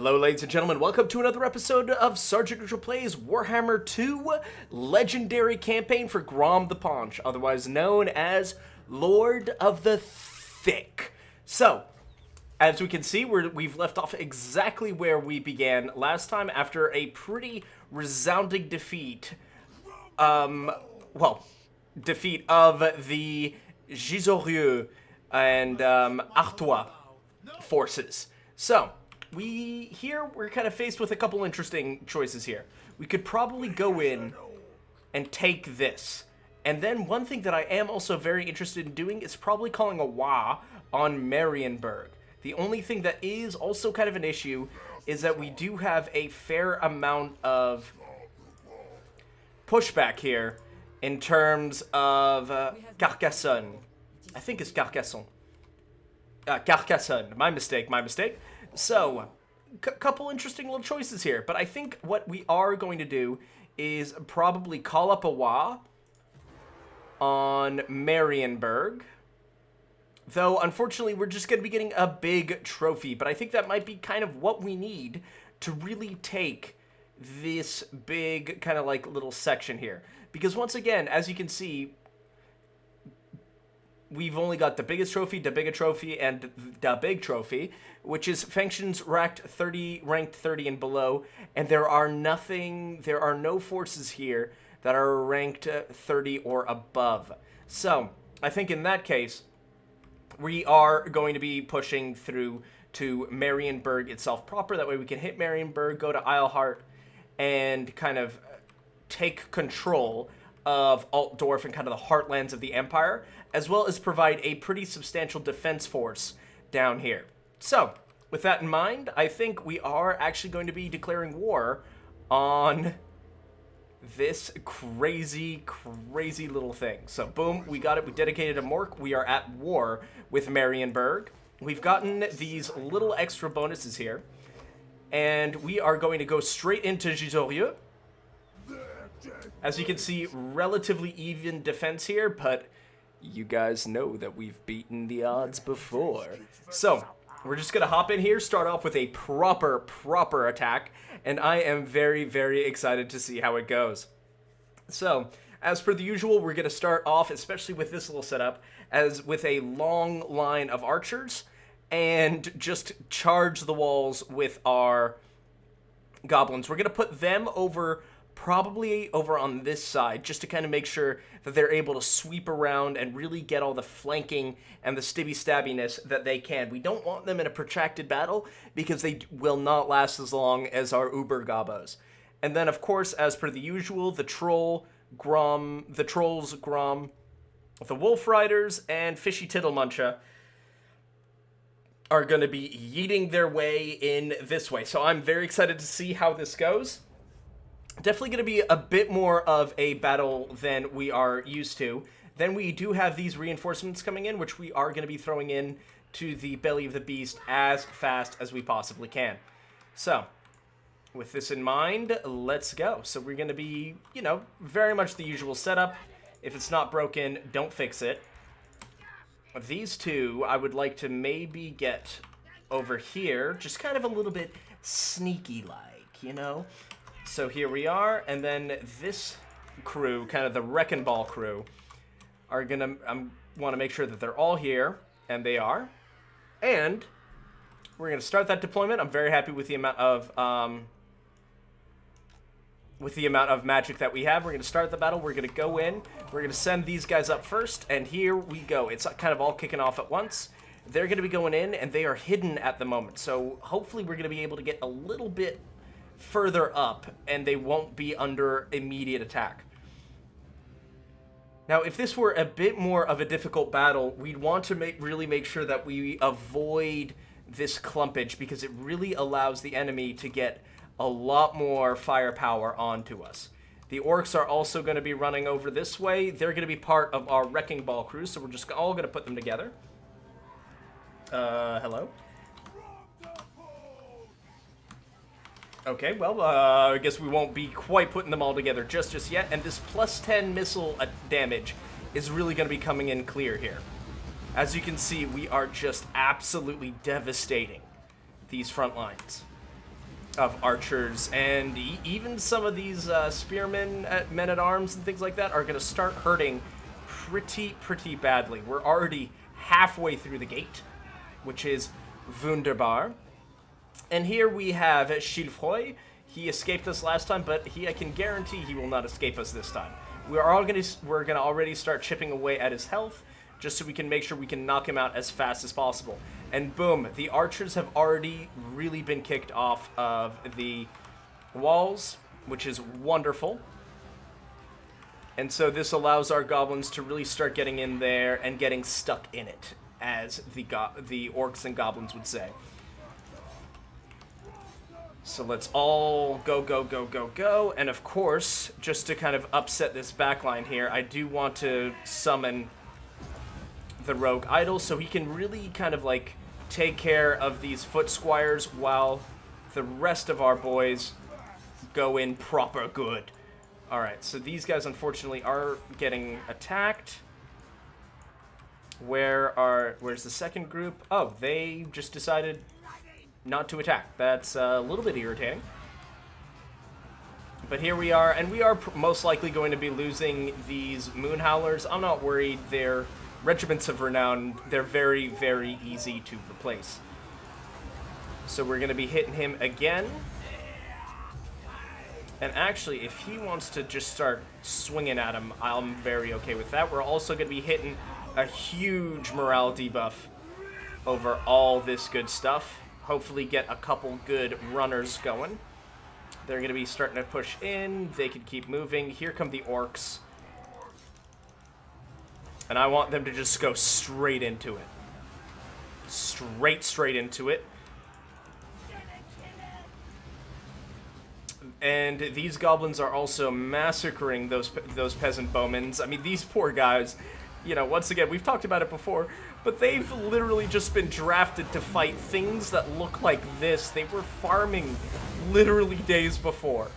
Hello ladies and gentlemen, welcome to another episode of Sergeant Neutral Plays Warhammer 2 Legendary Campaign for Grom the Paunch, otherwise known as Lord of the THICC. So, as we can see, we've left off exactly where we began last time after a pretty resounding defeat. Defeat of the Gisorieux and Artois forces. So, we're kind of faced with a couple interesting choices here. We could probably go in and take this. And then one thing that I am also very interested in doing is probably calling a wah on Marienburg. The only thing that is also kind of an issue is that we do have a fair amount of pushback here in terms of Carcassonne. I think it's Carcassonne. Carcassonne. My mistake. So, couple interesting little choices here, but I think what we are going to do is probably call up a wah on Marienburg. Though, unfortunately, we're just going to be getting a big trophy, but I think that might be kind of what we need to really take this big kind of like little section here. Because once again, as you can see, we've only got the biggest trophy, the bigger trophy, and the big trophy, which is factions ranked 30 and below, and there are no forces here that are ranked 30 or above. So, I think in that case, we are going to be pushing through to Marienburg itself proper. That way we can hit Marienburg, go to Eilhart, and kind of take control of Altdorf and kind of the heartlands of the Empire, as well as provide a pretty substantial defense force down here. So, with that in mind, I think we are actually going to be declaring war on this crazy little thing. So, boom, we got it. We dedicated a Mork. We are at war with Marienburg. We've gotten these little extra bonuses here, and we are going to go straight into Gisorieux. As you can see, relatively even defense here, but you guys know that we've beaten the odds before. So, we're just going to hop in here, start off with a proper attack, and I am very excited to see how it goes. So, as per the usual, we're going to start off, especially with this little setup, as with a long line of archers, and just charge the walls with our goblins. We're going to put them probably over on this side, just to kind of make sure that they're able to sweep around and really get all the flanking and the stabby-stabbiness that they can. We don't want them in a protracted battle, because they will not last as long as our Uber Gobos. And then, of course, as per the usual, the trolls, Grom, the Wolf Riders, and Fishy Tittlemuncha are going to be yeeting their way in this way. So I'm very excited to see how this goes. Definitely going to be a bit more of a battle than we are used to. Then we do have these reinforcements coming in, which we are going to be throwing in to the belly of the beast as fast as we possibly can. So, with this in mind, let's go. So we're going to be, very much the usual setup. If it's not broken, don't fix it. These two, I would like to maybe get over here, just kind of a little bit sneaky-like, So here we are, and then this crew, kind of the Wrecking Ball crew, are gonna, want to make sure that they're all here, and they are. And we're gonna start that deployment. I'm very happy with the amount of, magic that we have. We're gonna start the battle. We're gonna go in. We're gonna send these guys up first, and here we go. It's kind of all kicking off at once. They're gonna be going in, and they are hidden at the moment. So hopefully we're gonna be able to get a little bit further up, and they won't be under immediate attack. Now, if this were a bit more of a difficult battle, we'd want to really make sure that we avoid this clumpage, because it really allows the enemy to get a lot more firepower onto us. The orcs are also going to be running over this way. They're going to be part of our Wrecking Ball crew, so we're just all going to put them together. Hello? Okay, well, I guess we won't be quite putting them all together just yet, and this plus 10 missile damage is really going to be coming in clear here. As you can see, we are just absolutely devastating these front lines. of archers, and even some of these spearmen, men-at-arms, and things like that are going to start hurting pretty badly. We're already halfway through the gate, which is wunderbar. And here we have Chilfroy. He escaped us last time, but I can guarantee he will not escape us this time. We're gonna already start chipping away at his health, just so we can make sure we can knock him out as fast as possible. And boom, the archers have already really been kicked off of the walls, which is wonderful. And so this allows our goblins to really start getting in there and getting stuck in it, as the orcs and goblins would say. So let's all go. And of course, just to kind of upset this backline here, I do want to summon the rogue idol so he can really kind of like take care of these foot squires while the rest of our boys go in proper good. Alright, so these guys unfortunately are getting attacked. Where's the second group? Oh, they just decided not to attack. That's a little bit irritating. But here we are, and we are most likely going to be losing these Moon Howlers. I'm not worried. They're regiments of renown. They're very easy to replace. So we're going to be hitting him again. And actually, if he wants to just start swinging at him, I'm very okay with that. We're also going to be hitting a huge morale debuff over all this good stuff. Hopefully get a couple good runners going. They're going to be starting to push in. They can keep moving. Here come the orcs. And I want them to just go straight into it. Straight into it. And these goblins are also massacring those peasant bowmen. I mean, these poor guys, you know, once again, we've talked about it before, but they've literally just been drafted to fight things that look like this. They were farming literally days before.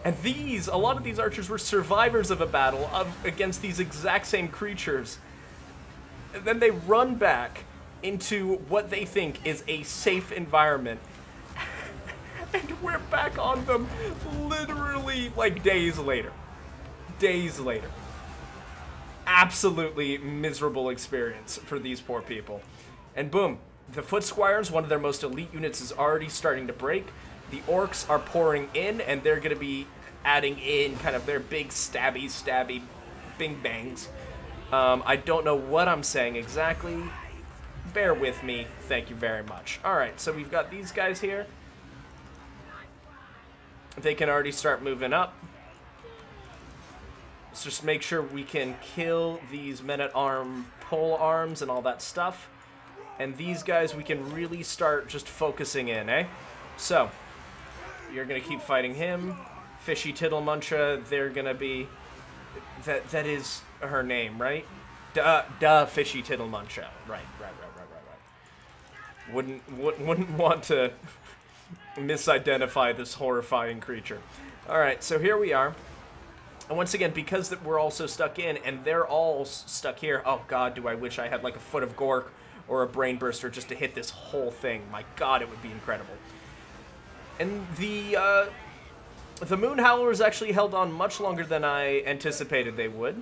And a lot of these archers were survivors of a battle against these exact same creatures. And then they run back into what they think is a safe environment. And we're back on them literally like days later. Absolutely miserable experience for these poor people. And boom, the Foot Squires, one of their most elite units, is already starting to break. The orcs are pouring in, and they're going to be adding in kind of their big stabby bing bangs. I don't know what I'm saying exactly. Bear with me. Thank you very much. Alright, so we've got these guys here. They can already start moving up. Let's just make sure we can kill these men-at-arm pole arms and all that stuff. And these guys we can really start just focusing in, eh? So, you're going to keep fighting him. Fishy Tittlemuncha, they're going to be... That is her name, right? Duh, Fishy Tittlemuncha. Right. Wouldn't want to misidentify this horrifying creature. Alright, so here we are. And once again, because we're all so stuck in, and they're all stuck here, oh god, do I wish I had like a Foot of Gork or a Brain Burster just to hit this whole thing. My god, it would be incredible. And the Moon Howlers actually held on much longer than I anticipated they would.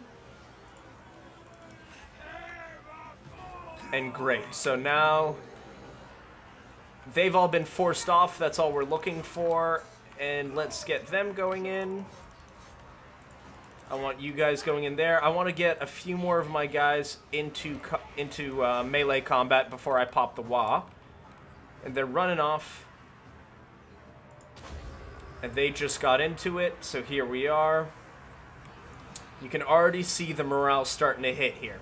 And great, so now they've all been forced off. That's all we're looking for. And let's get them going in. I want you guys going in there. I want to get a few more of my guys into melee combat before I pop the wah. And they're running off. And they just got into it, so here we are. You can already see the morale starting to hit here.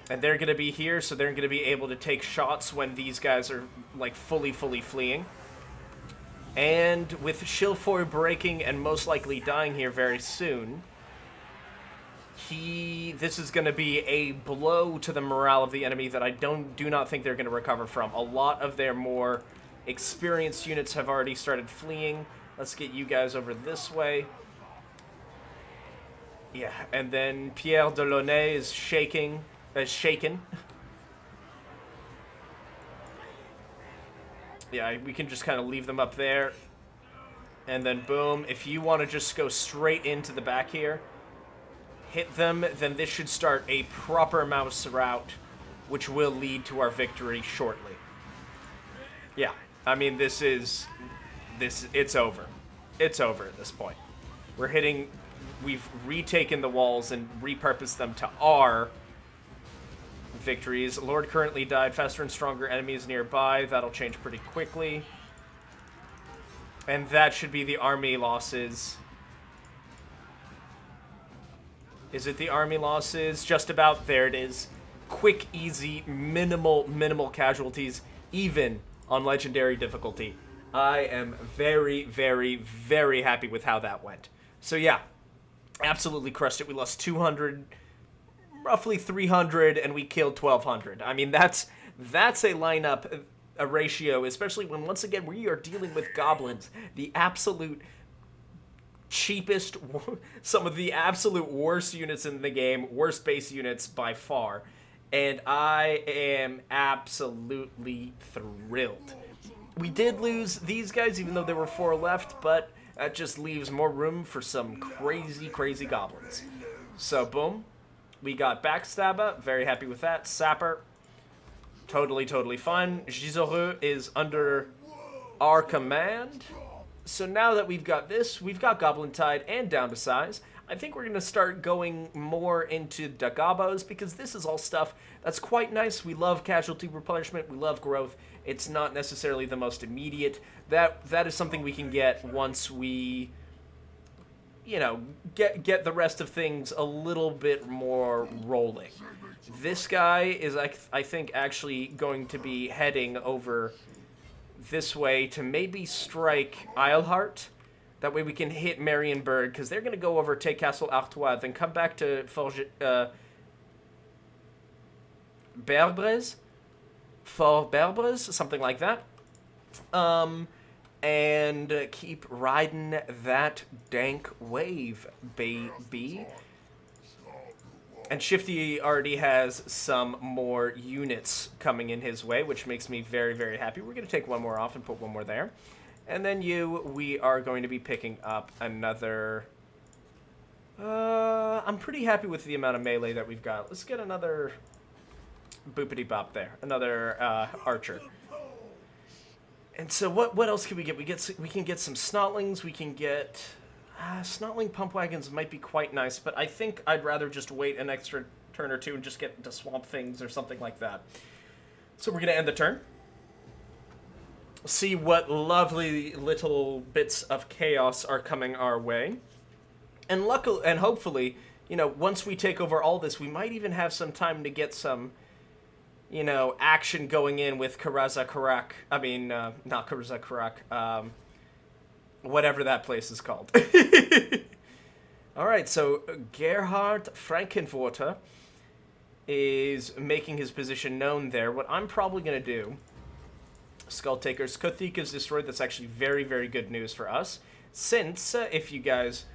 And they're going to be here, so they're going to be able to take shots when these guys are, like, fully fleeing. And with Chilfroy breaking and most likely dying here very soon, this is going to be a blow to the morale of the enemy that I do not think they're going to recover from. A lot of their more experienced units have already started fleeing. Let's get you guys over this way. Yeah, and then Pierre Delaunay is shaken. Yeah, we can just kind of leave them up there. And then boom, if you want to just go straight into the back here, hit them, then this should start a proper mouse route, which will lead to our victory shortly. Yeah, I mean, it's over. It's over at this point. We've retaken the walls and repurposed them to our victories. Lord currently died. Faster and stronger enemies nearby. That'll change pretty quickly. And that should be the army losses. Is it the army losses? Just about. There it is. Quick, easy, minimal casualties, even on legendary difficulty. I am very, very, very happy with how that went. So yeah, absolutely crushed it. We lost 200, roughly 300, and we killed 1,200. I mean, that's a lineup, a ratio, especially when, once again, we are dealing with goblins, the absolute cheapest, some of the absolute worst units in the game, worst base units by far, and I am absolutely thrilled. We did lose these guys, even though there were 4 left, but that just leaves more room for some crazy goblins. So, boom. We got Backstabber. Very happy with that. Sapper. Totally fine. Gisoreux is under our command. So now that we've got this, we've got Goblin Tide and Down to Size. I think we're going to start going more into Dagobos, because this is all stuff that's quite nice. We love casualty replenishment. We love growth. It's not necessarily the most immediate. That is something we can get once we, you know, get the rest of things a little bit more rolling. This guy is, I think, actually going to be heading over this way to maybe strike Eilhart. That way we can hit Marienburg, because they're going to go over, take Castle Artois, then come back to Berbres? For Berbres? Something like that. And keep riding that dank wave, baby. And Shifty already has some more units coming in his way, which makes me very, very happy. We're going to take one more off and put one more there. And then we are going to be picking up another... I'm pretty happy with the amount of melee that we've got. Let's get another boopity bop there. Another archer. And so what else can we get? We can get some snotlings. We can get... snotling pump wagons might be quite nice, but I think I'd rather just wait an extra turn or two and just get into Swamp Things or something like that. So we're going to end the turn. See what lovely little bits of chaos are coming our way. And hopefully, you know, once we take over all this, we might even have some time to get some, you know, action going in with Karazakarak. I mean, not Karazakarak, whatever that place is called. Alright, so Gerhard Frankenfurter is making his position known there. What I'm probably going to do... Skull Takers. THICC is destroyed. That's actually very, very good news for us. Since, if you guys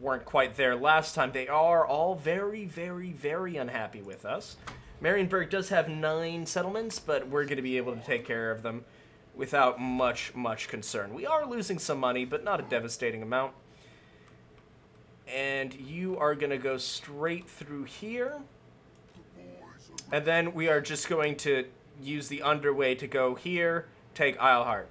weren't quite there last time, they are all very, very, very unhappy with us. Marienburg does have 9 settlements, but we're going to be able to take care of them without much concern. We are losing some money, but not a devastating amount. And you are going to go straight through here. And then we are just going to use the underway to go here, take Eilhart.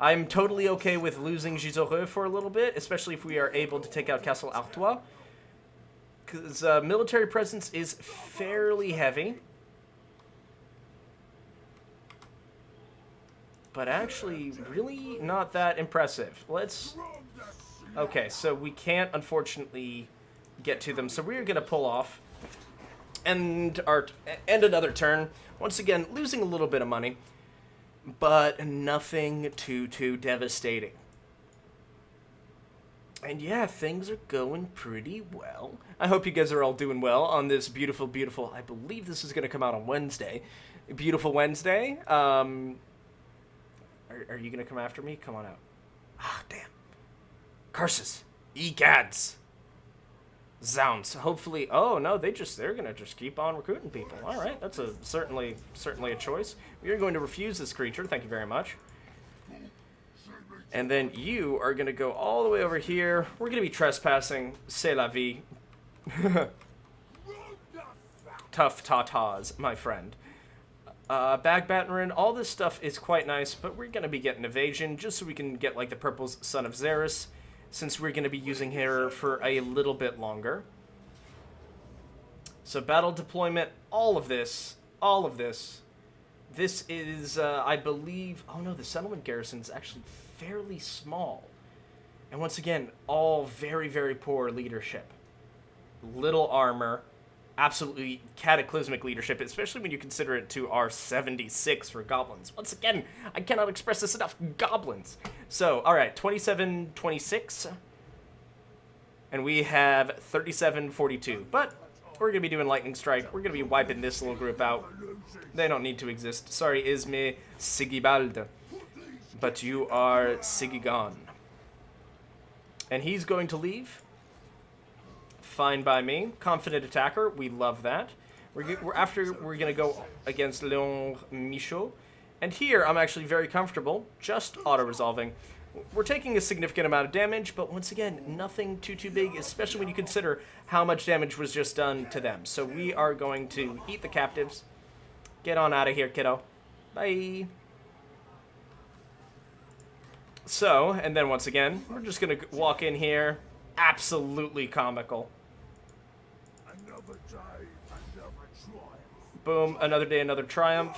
I'm totally okay with losing Gisoreux for a little bit, especially if we are able to take out Castle Artois, because military presence is fairly heavy. But actually, really not that impressive. Okay, so we can't, unfortunately, get to them, so we're going to pull off and end another turn. Once again, losing a little bit of money, but nothing too devastating. And yeah, things are going pretty well. I hope you guys are all doing well on this beautiful, I believe this is going to come out on Wednesday. Beautiful Wednesday. Are you going to come after me? Come on out. Ah, damn. Curses. Egads. Zounds. Hopefully, oh no, they're gonna just keep on recruiting people. All right, that's a certainly a choice. We are going to refuse this creature. Thank you very much. And then you are gonna go all the way over here. We're gonna be trespassing. C'est la vie. Tough tatas, my friend. Bag Battering, all this stuff is quite nice, but we're gonna be getting evasion just so we can get like the purple's Son of Xeris, since we're gonna be using her for a little bit longer. So battle deployment, all of this. This is, I believe, oh no, the settlement garrison is actually fairly small. And once again, all very, very poor leadership. Little armor. Absolutely cataclysmic leadership, especially when you consider it to our 76 for goblins. Once again, I cannot express this enough. Goblins. So, alright, 27-26. And we have 37-42. But we're going to be doing Lightning Strike. We're going to be wiping this little group out. They don't need to exist. Sorry, Isme Sigibald. But you are Sigigon. And he's going to leave. Fine by me. Confident attacker. We love that. We're going to go against Leon Michaud. And here, I'm actually very comfortable. Just auto-resolving. We're taking a significant amount of damage, but once again, nothing too big, especially when you consider how much damage was just done to them. So we are going to eat the captives. Get on out of here, kiddo. Bye. So, and then once again, we're just going to walk in here. Absolutely comical. Boom, another day, another triumph.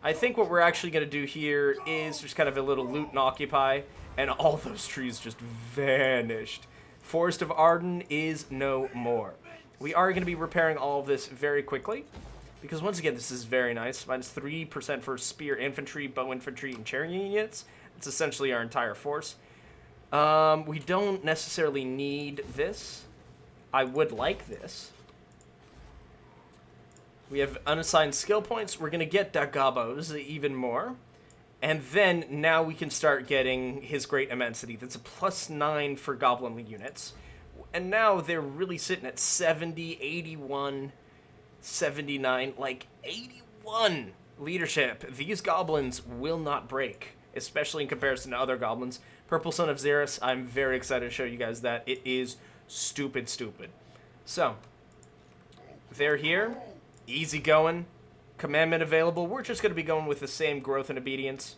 I think what we're actually going to do here is just kind of a little loot and occupy, and all those trees just vanished. Forest of Arden is no more. We are going to be repairing all of this very quickly, because once again, this is very nice. Minus 3% for spear infantry, bow infantry, and chariot units. It's essentially our entire force. We don't necessarily need this. I would like this. We have unassigned skill points. We're going to get Dagabos even more. And then now we can start getting his Great Immensity. That's a +9 for Goblin units. And now they're really sitting at 70, 81, 79, like 81 leadership. These goblins will not break, especially in comparison to other goblins. Purple Son of Xeris, I'm very excited to show you guys that. It is stupid. So, they're here. Easy going. Commandment available. We're just going to be going with the same growth and obedience.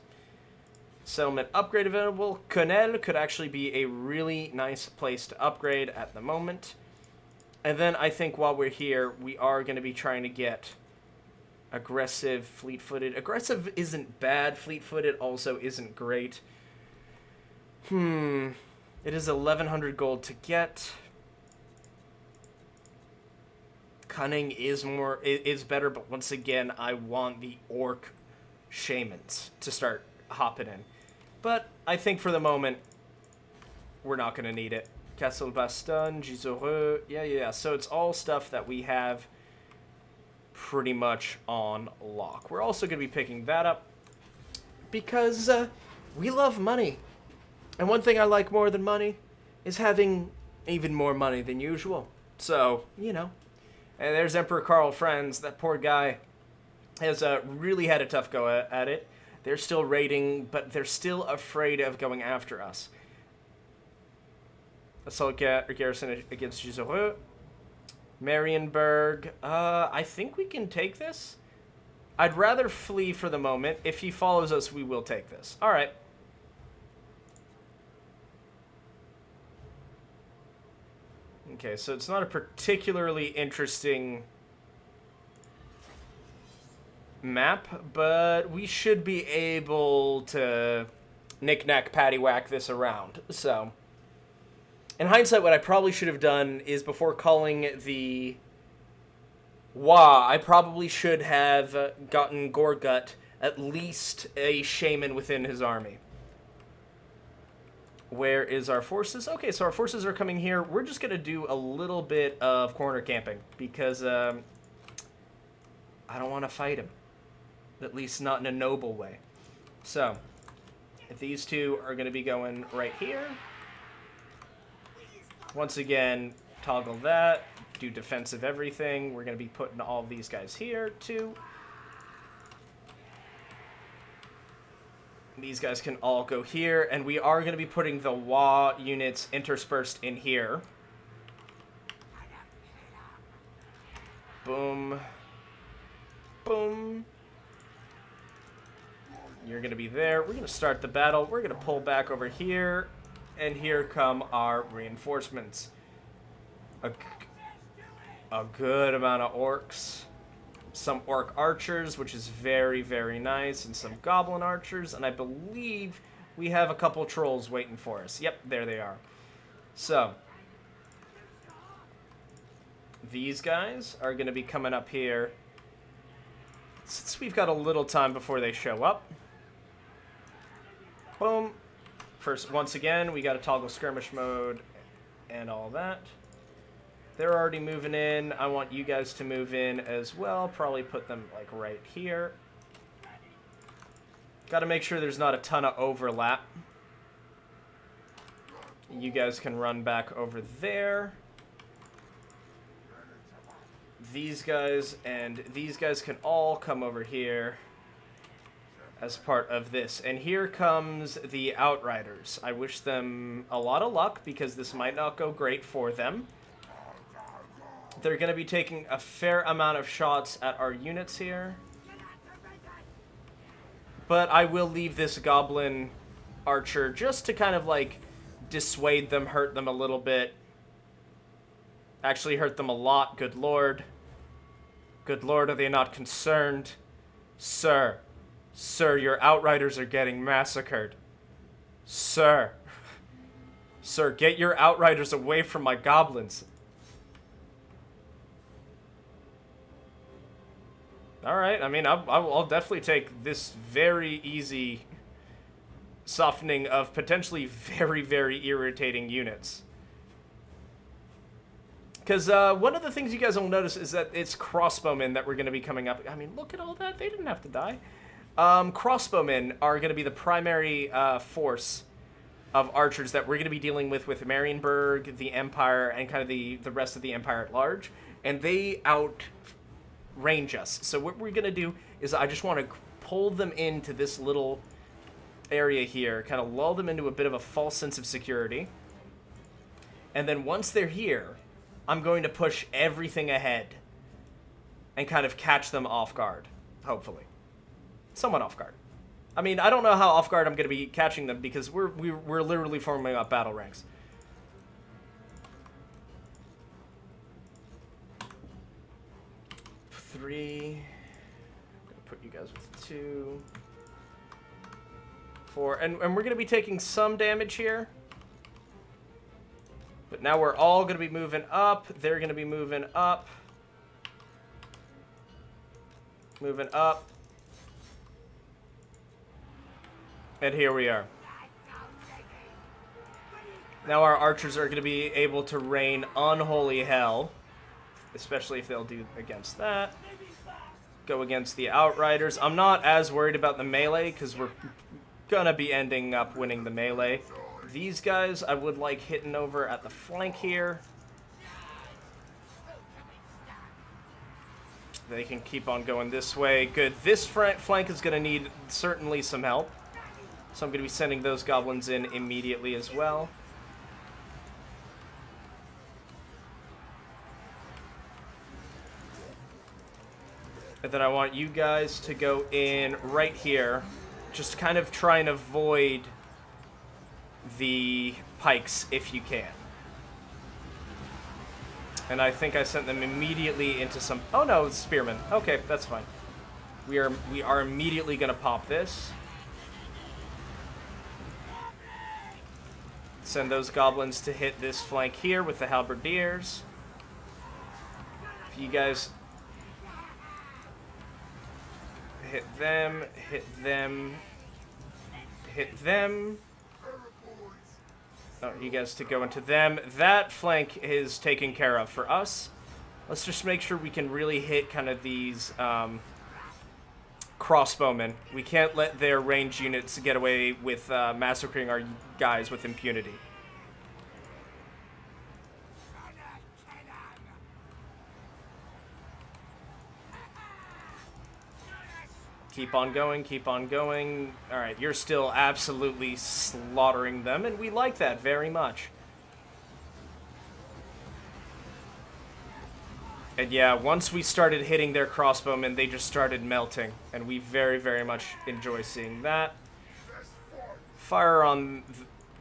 Settlement upgrade available. Connell could actually be a really nice place to upgrade at the moment. And then I think while we're here, we are going to be trying to get aggressive, fleet-footed. Aggressive isn't bad. Fleet-footed also isn't great. It is 1,100 gold to get. Cunning is better, but once again, I want the orc shamans to start hopping in. But I think for the moment, we're not going to need it. Castle Baston, Gisore, yeah. So it's all stuff that we have pretty much on lock. We're also going to be picking that up because we love money. And one thing I like more than money is having even more money than usual. So, you know. And there's Emperor Karl Franz. That poor guy has really had a tough go at it. They're still raiding, but they're still afraid of going after us. Assault garrison against Gisore. Marienburg. I think we can take this. I'd rather flee for the moment. If he follows us, we will take this. All right. Okay, so it's not a particularly interesting map, but we should be able to knick-knack, paddywhack this around. So, in hindsight, what I probably should have done is before calling the Wa, I probably should have gotten Gorgut at least a shaman within his army. Where is our forces? Okay, so our forces are coming here. We're just going to do a little bit of corner camping because I don't want to fight him. At least not in a noble way. So, these two are going to be going right here. Once again, toggle that, do defensive everything. We're going to be putting all these guys here, too. These guys can all go here, and we are going to be putting the WA units interspersed in here. Boom. Boom. You're going to be there. We're going to start the battle. We're going to pull back over here. And here come our reinforcements. A good amount of orcs. Some orc archers, which is very, very nice. And some goblin archers. And I believe we have a couple trolls waiting for us. Yep, there they are. So, these guys are going to be coming up here. Since we've got a little time before they show up. Boom. First, once again, we got to toggle skirmish mode and all that. They're already moving in. I want you guys to move in as well. Probably put them, like, right here. Got to make sure there's not a ton of overlap. You guys can run back over there. These guys and these guys can all come over here as part of this. And here comes the Outriders. I wish them a lot of luck because this might not go great for them. They're going to be taking a fair amount of shots at our units here. But I will leave this Goblin Archer just to kind of like dissuade them, hurt them a little bit. Actually hurt them a lot, good lord. Good lord, are they not concerned? Sir. Sir, your Outriders are getting massacred. Sir. Sir, get your Outriders away from my goblins. Alright, I mean, I'll definitely take this very easy softening of potentially very, very irritating units. Because one of the things you guys will notice is that it's crossbowmen that we're going to be coming up. I mean, look at all that. They didn't have to die. Crossbowmen are going to be the primary force of archers that we're going to be dealing with Marienburg, the Empire, and kind of the rest of the Empire at large. And they outrange us. So what we're going to do is I just want to pull them into this little area here, kind of lull them into a bit of a false sense of security. And then once they're here, I'm going to push everything ahead and kind of catch them off guard, hopefully. Somewhat off guard. I mean, I don't know how off guard I'm going to be catching them because we're literally forming up battle ranks. Three. I'm going to put you guys with 2. 4. And we're going to be taking some damage here. But now we're all going to be moving up. They're going to be moving up. Moving up. And here we are. Now our archers are going to be able to rain unholy hell. Especially if they'll do against that. Go against the Outriders. I'm not as worried about the melee because we're going to be ending up winning the melee. These guys I would like hitting over at the flank here. They can keep on going this way. Good. This flank is going to need certainly some help. So I'm going to be sending those goblins in immediately as well. And then I want you guys to go in right here. Just kind of try and avoid the pikes if you can. And I think I sent them immediately into some... Oh no, it's spearmen. Okay, that's fine. We are immediately going to pop this. Send those goblins to hit this flank here with the halberdiers. If you guys hit them, hit them, hit them. Oh, you guys to go into them. That flank is taken care of for us. Let's just make sure we can really hit kind of these crossbowmen. We can't let their ranged units get away with massacring our guys with impunity. Keep on going, keep on going. Alright, you're still absolutely slaughtering them, and we like that very much. And yeah, once we started hitting their crossbowmen, they just started melting. And we very, very much enjoy seeing that. Fire on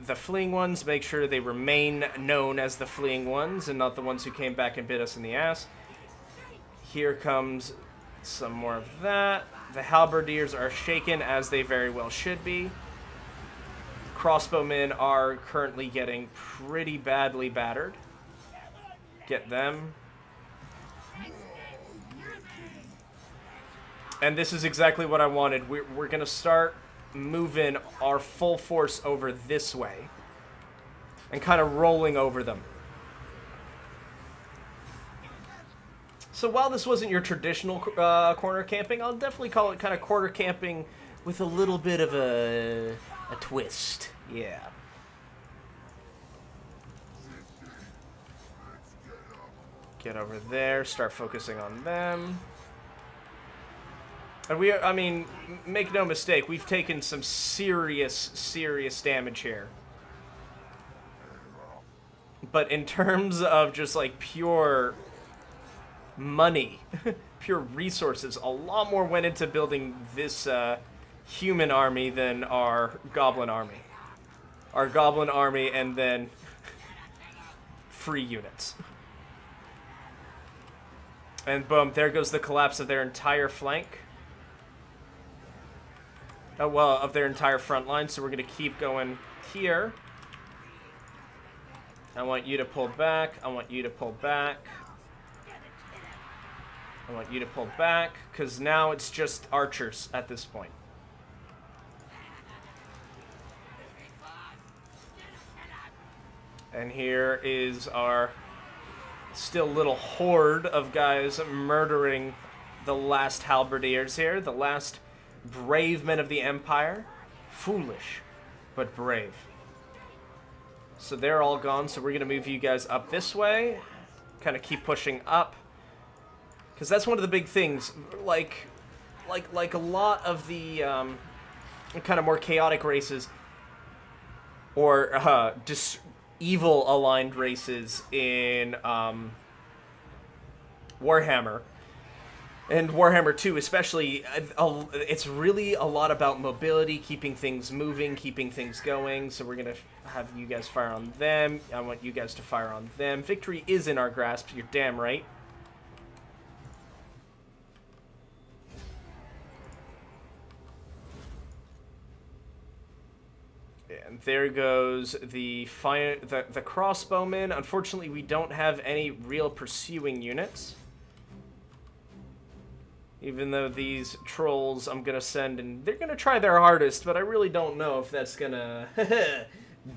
the fleeing ones. Make sure they remain known as the fleeing ones and not the ones who came back and bit us in the ass. Here comes some more of that. The halberdiers are shaken, as they very well should be. Crossbowmen are currently getting pretty badly battered. Get them. And this is exactly what I wanted. We're going to start moving our full force over this way. And kind of rolling over them. So while this wasn't your traditional corner camping, I'll definitely call it kind of corner camping with a little bit of a twist. Yeah. Get over there, start focusing on them. And I mean, make no mistake, we've taken some serious, serious damage here. But in terms of just like pure money, pure resources, a lot more went into building this human army than our goblin army. Our goblin army and then free units. And boom, there goes the collapse of their entire flank. Oh, well, of their entire front line, so we're going to keep going here. I want you to pull back. I want you to pull back. I want you to pull back, because now it's just archers at this point. And here is our still little horde of guys murdering the last halberdiers here, the last brave men of the Empire. Foolish, but brave. So they're all gone, so we're going to move you guys up this way. Kind of keep pushing up. Because that's one of the big things. Like a lot of the kind of more chaotic races, or evil-aligned races in Warhammer, and Warhammer 2 especially, it's really a lot about mobility, keeping things moving, keeping things going. So we're going to have you guys fire on them. I want you guys to fire on them. Victory is in our grasp, you're damn right. And there goes the crossbowmen. Unfortunately, we don't have any real pursuing units. Even though these trolls I'm going to send, and they're going to try their hardest, but I really don't know if that's going to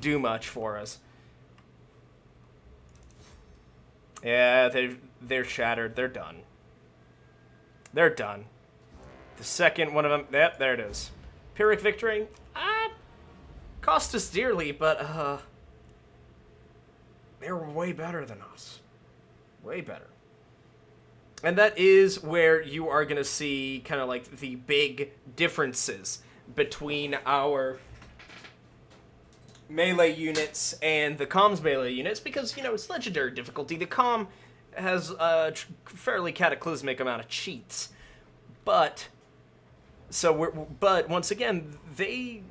do much for us. Yeah, they're shattered. They're done. They're done. The second one of them... Yep, there it is. Pyrrhic victory? Cost us dearly, but, they're way better than us. Way better. And that is where you are going to see kind of like the big differences between our melee units and the comms melee units, because, you know, it's legendary difficulty. The comm has a fairly cataclysmic amount of cheats. But once again, they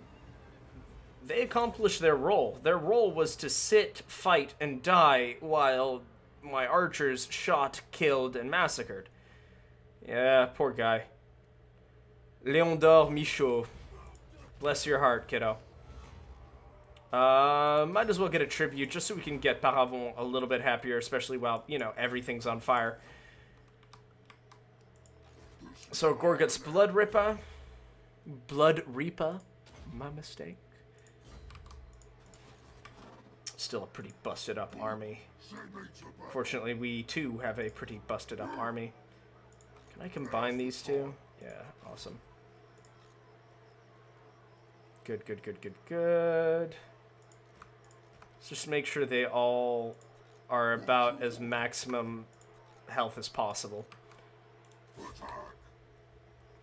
accomplished their role. Their role was to sit, fight, and die while my archers shot, killed, and massacred. Yeah, poor guy. Léon d'Or Michaud. Bless your heart, kiddo. Might as well get a tribute just so we can get Paravon a little bit happier, especially while, you know, everything's on fire. So Gorgut's Blood Reaper. My mistake. Still a pretty busted up army. Fortunately, we too have a pretty busted up army. Can I combine these two? Yeah, awesome. Good. Let's just make sure they all are about as maximum health as possible.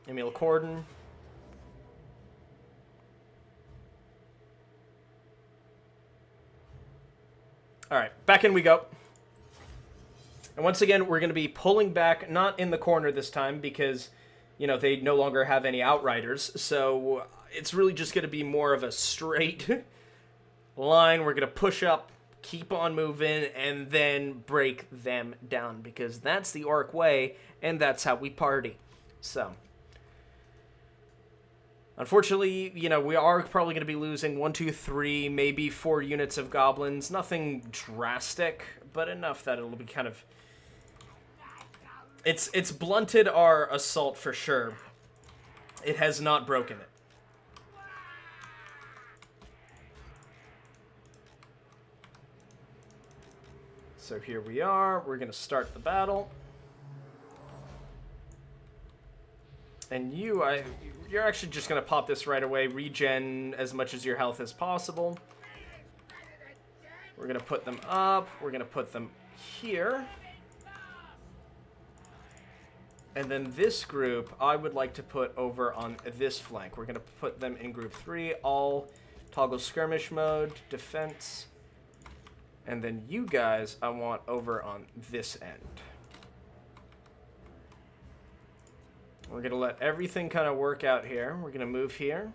Emil Corden. Alright, back in we go. And once again, we're going to be pulling back, not in the corner this time, because, you know, they no longer have any outriders. So it's really just going to be more of a straight line. We're going to push up, keep on moving, and then break them down, because that's the orc way, and that's how we party. So, unfortunately, you know, we are probably going to be losing 1, 2, 3, maybe 4 units of goblins. Nothing drastic, but enough that it'll be kind of... It's blunted our assault for sure. It has not broken it. So here we are. We're going to start the battle. And you're actually just going to pop this right away. Regen as much as your health as possible. We're going to put them up. We're going to put them here. And then this group, I would like to put over on this flank. We're going to put them in group 3. All toggle skirmish mode, defense. And then you guys, I want over on this end. We're going to let everything kind of work out here. We're going to move here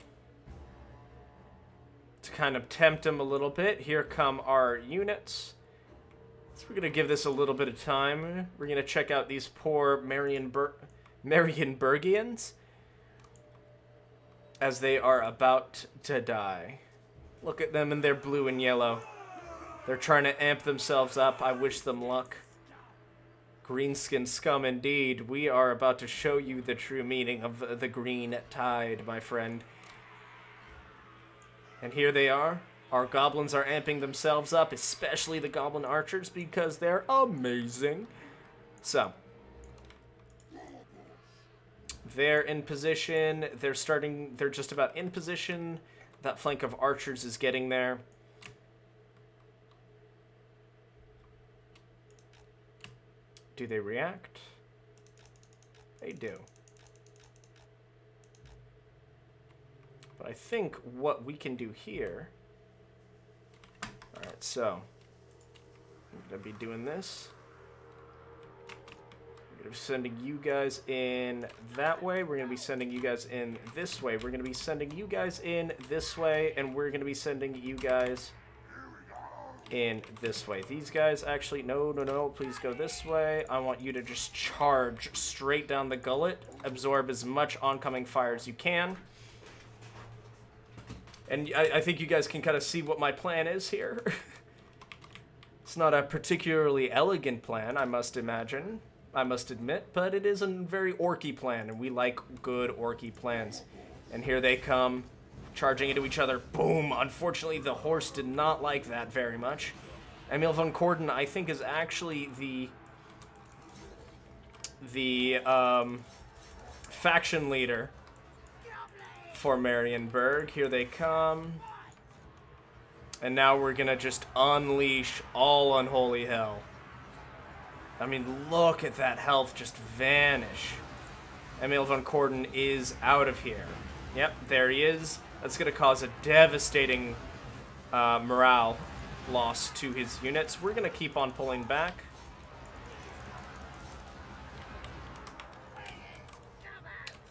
to kind of tempt them a little bit. Here come our units. So we're going to give this a little bit of time. We're going to check out these poor Marienburgians as they are about to die. Look at them in their blue and yellow. They're trying to amp themselves up. I wish them luck. Greenskin scum indeed. We are about to show you the true meaning of the green tide, my friend. And here they are. Our goblins are amping themselves up, especially the goblin archers, because they're amazing. So, they're in position. They're just about in position. That flank of archers is getting there. Do they react? They do. But I think what we can do here... Alright, so... I'm going to be doing this. We're going to be sending you guys in that way. We're going to be sending you guys in this way. We're going to be sending you guys in this way. And we're going to be sending you guys... in this way. These guys actually, no, please go this way. I want you to just charge straight down the gullet, absorb as much oncoming fire as you can. And I think you guys can kind of see what my plan is here. It's not a particularly elegant plan, I must admit, but it is a very orky plan, and we like good orky plans. And here they come, charging into each other. Boom! Unfortunately, the horse did not like that very much. Emil von Corden, I think, is actually the faction leader for Marienburg. Here they come. And now we're gonna just unleash all unholy hell. I mean, look at that health just vanish. Emil von Corden is out of here. Yep, there he is. That's going to cause a devastating morale loss to his units. We're going to keep on pulling back.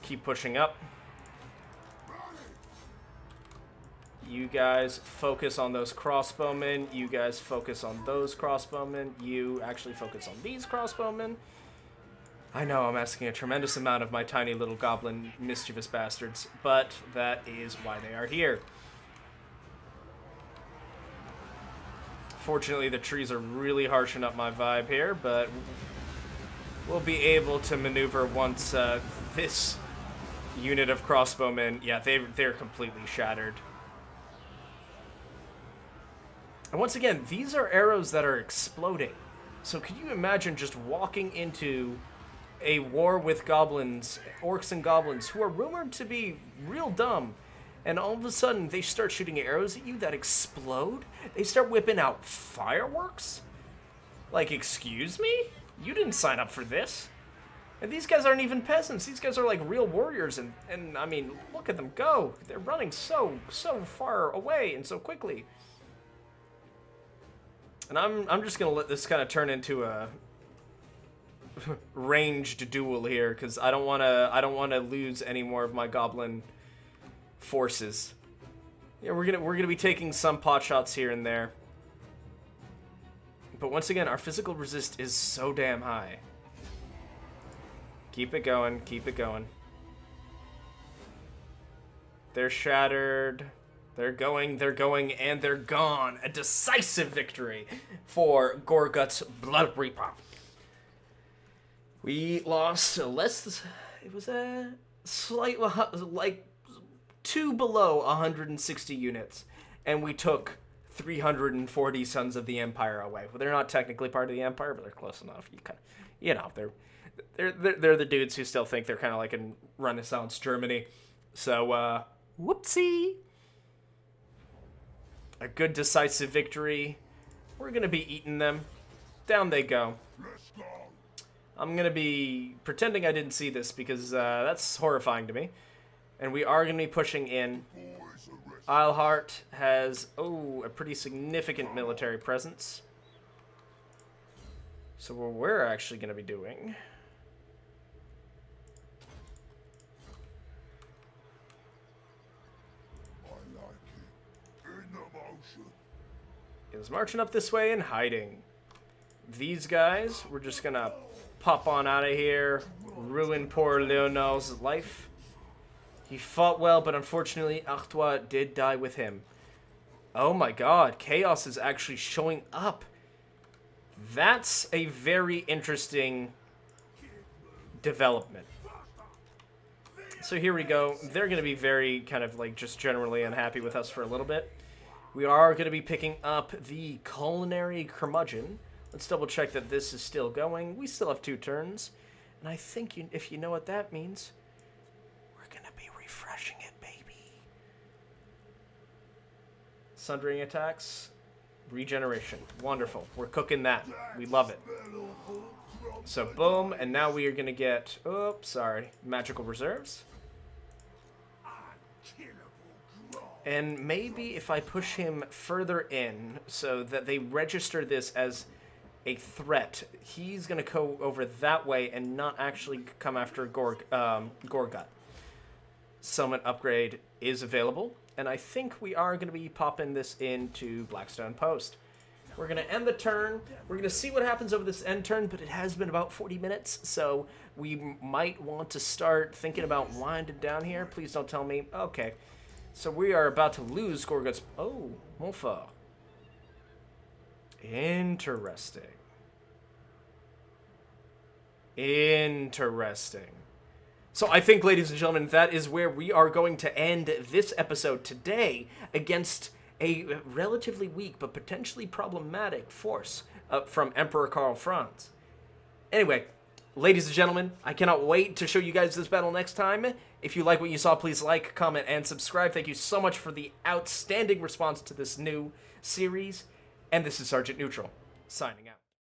Keep pushing up. You guys focus on those crossbowmen. You guys focus on those crossbowmen. You actually focus on these crossbowmen. I know I'm asking a tremendous amount of my tiny little goblin mischievous bastards, but that is why they are here. Fortunately, the trees are really harshing up my vibe here, but we'll be able to maneuver once this unit of crossbowmen, yeah, they're completely shattered. And once again, these are arrows that are exploding. So could you imagine just walking into a war with goblins, orcs and goblins, who are rumored to be real dumb, and all of a sudden they start shooting arrows at you that explode? They start whipping out fireworks? Like, excuse me? You didn't sign up for this. And these guys aren't even peasants. These guys are like real warriors, and I mean, look at them go. They're running so far away and so quickly. And I'm just gonna let this kind of turn into a ranged duel here, because I don't wanna lose any more of my goblin forces. Yeah, we're gonna be taking some pot shots here and there. But once again, our physical resist is so damn high. Keep it going, keep it going. They're shattered. They're going, and they're gone. A decisive victory for Gorgut's Blood Reaper. We lost less. It was a slight, like 2 below 160 units, and we took 340 Sons of the Empire away. Well, they're not technically part of the Empire, but they're close enough. You know, they're the dudes who still think they're kind of like in Renaissance Germany. So, whoopsie. A good decisive victory. We're gonna be eating them. Down they go. I'm gonna be pretending I didn't see this because that's horrifying to me. And we are gonna be pushing in. Eilhart has, a pretty significant military presence. So what we're actually gonna be doing is marching up this way and hiding. These guys, we're just gonna pop on out of here, ruin poor Leonel's life. He fought well, but unfortunately, Artois did die with him. Oh my god, Chaos is actually showing up. That's a very interesting development. So here we go. They're going to be very kind of like just generally unhappy with us for a little bit. We are going to be picking up the Culinary Curmudgeon. Let's double check that this is still going. We still have 2 turns. And I think if you know what that means, we're going to be refreshing it, baby. Sundering attacks. Regeneration. Wonderful. We're cooking that. We love it. So boom, and now we are going to get, magical reserves. And maybe if I push him further in so that they register this as a threat, he's going to go over that way and not actually come after Gorgut. Summon upgrade is available, and I think we are going to be popping this into Blackstone Post. We're going to end the turn. We're going to see what happens over this end turn, but it has been about 40 minutes, so we might want to start thinking about winding down here. Please don't tell me. Okay. So we are about to lose Gorgut's... Oh, Montfort. Interesting. Interesting. So I think, ladies and gentlemen, that is where we are going to end this episode today against a relatively weak but potentially problematic force from Emperor Karl Franz. Anyway, ladies and gentlemen, I cannot wait to show you guys this battle next time. If you like what you saw, please like, comment, and subscribe. Thank you so much for the outstanding response to this new series. And this is Sergeant Neutral, signing out.